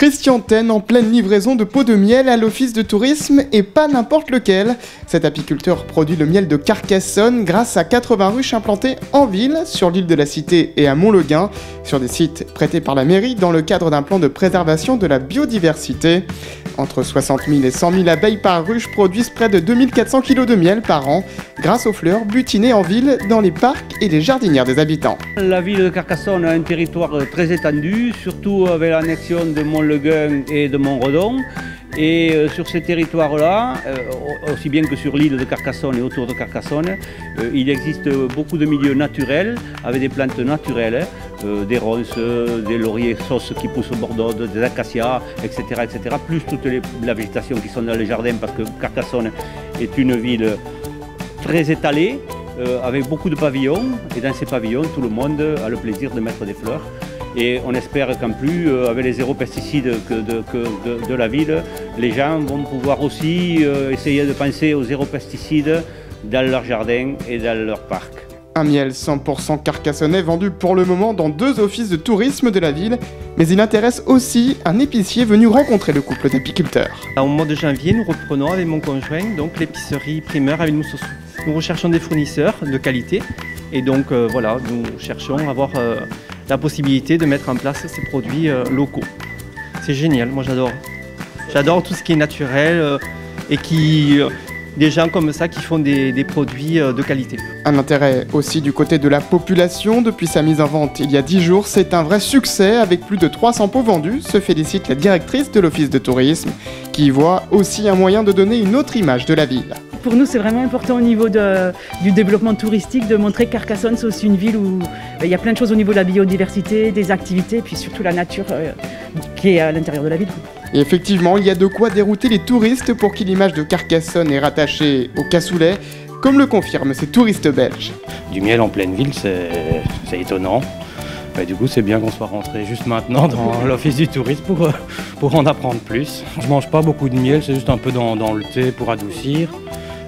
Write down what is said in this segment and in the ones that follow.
Christian Ten en pleine livraison de pots de miel à l'office de tourisme et pas n'importe lequel. Cet apiculteur produit le miel de Carcassonne grâce à 80 ruches implantées en ville, sur l'île de la Cité et à Montleguin, sur des sites prêtés par la mairie dans le cadre d'un plan de préservation de la biodiversité. Entre 60 000 et 100 000 abeilles par ruche produisent près de 2400 kg de miel par an, grâce aux fleurs butinées en ville, dans les parcs et les jardinières des habitants. La ville de Carcassonne a un territoire très étendu, surtout avec l'annexion de Montleguin et de Montredon. Et sur ces territoires-là, aussi bien que sur l'île de Carcassonne et autour de Carcassonne, il existe beaucoup de milieux naturels, avec des plantes naturelles, des ronces, des lauriers sauces qui poussent au bord d'eau, des acacias, etc., etc., plus toute la végétation qui sont dans les jardins, parce que Carcassonne est une ville très étalée, avec beaucoup de pavillons, et dans ces pavillons, tout le monde a le plaisir de mettre des fleurs. Et on espère qu'en plus, avec les zéro pesticides de la ville, les gens vont pouvoir aussi essayer de penser aux zéro pesticides dans leur jardin et dans leur parc. Un miel 100% carcassonnais vendu pour le moment dans 2 offices de tourisme de la ville, mais il intéresse aussi un épicier venu rencontrer le couple d'apiculteurs. Au mois de janvier, nous reprenons avec mon conjoint donc l'épicerie Primeur avec Moussossou. Nous recherchons des fournisseurs de qualité et donc voilà, nous cherchons à avoir la possibilité de mettre en place ces produits locaux. C'est génial, moi j'adore. J'adore tout ce qui est naturel et des gens comme ça qui font des produits de qualité. Un intérêt aussi du côté de la population. Depuis sa mise en vente il y a 10 jours, c'est un vrai succès avec plus de 300 pots vendus, se félicite la directrice de l'office de tourisme, qui y voit aussi un moyen de donner une autre image de la ville. Pour nous, c'est vraiment important au niveau du développement touristique de montrer que Carcassonne, c'est aussi une ville où il y a plein de choses au niveau de la biodiversité, des activités, et puis surtout la nature qui est à l'intérieur de la ville. Et effectivement, il y a de quoi dérouter les touristes pour qui l'image de Carcassonne est rattachée au cassoulet, comme le confirment ces touristes belges. Du miel en pleine ville, c'est étonnant. Et du coup, c'est bien qu'on soit rentré juste maintenant dans l'office du tourisme pour en apprendre plus. Je mange pas beaucoup de miel, c'est juste un peu dans le thé pour adoucir.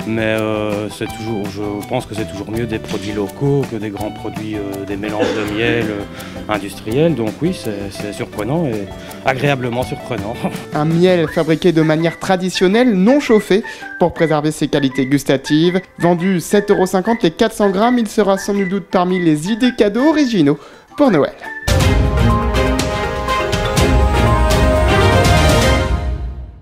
Mais je pense que c'est toujours mieux des produits locaux que des grands produits, des mélanges de miel industriels. Donc oui, c'est surprenant et agréablement surprenant. Un miel fabriqué de manière traditionnelle, non chauffé, pour préserver ses qualités gustatives. Vendu 7,50 € les 400 grammes, il sera sans nul doute parmi les idées cadeaux originaux pour Noël.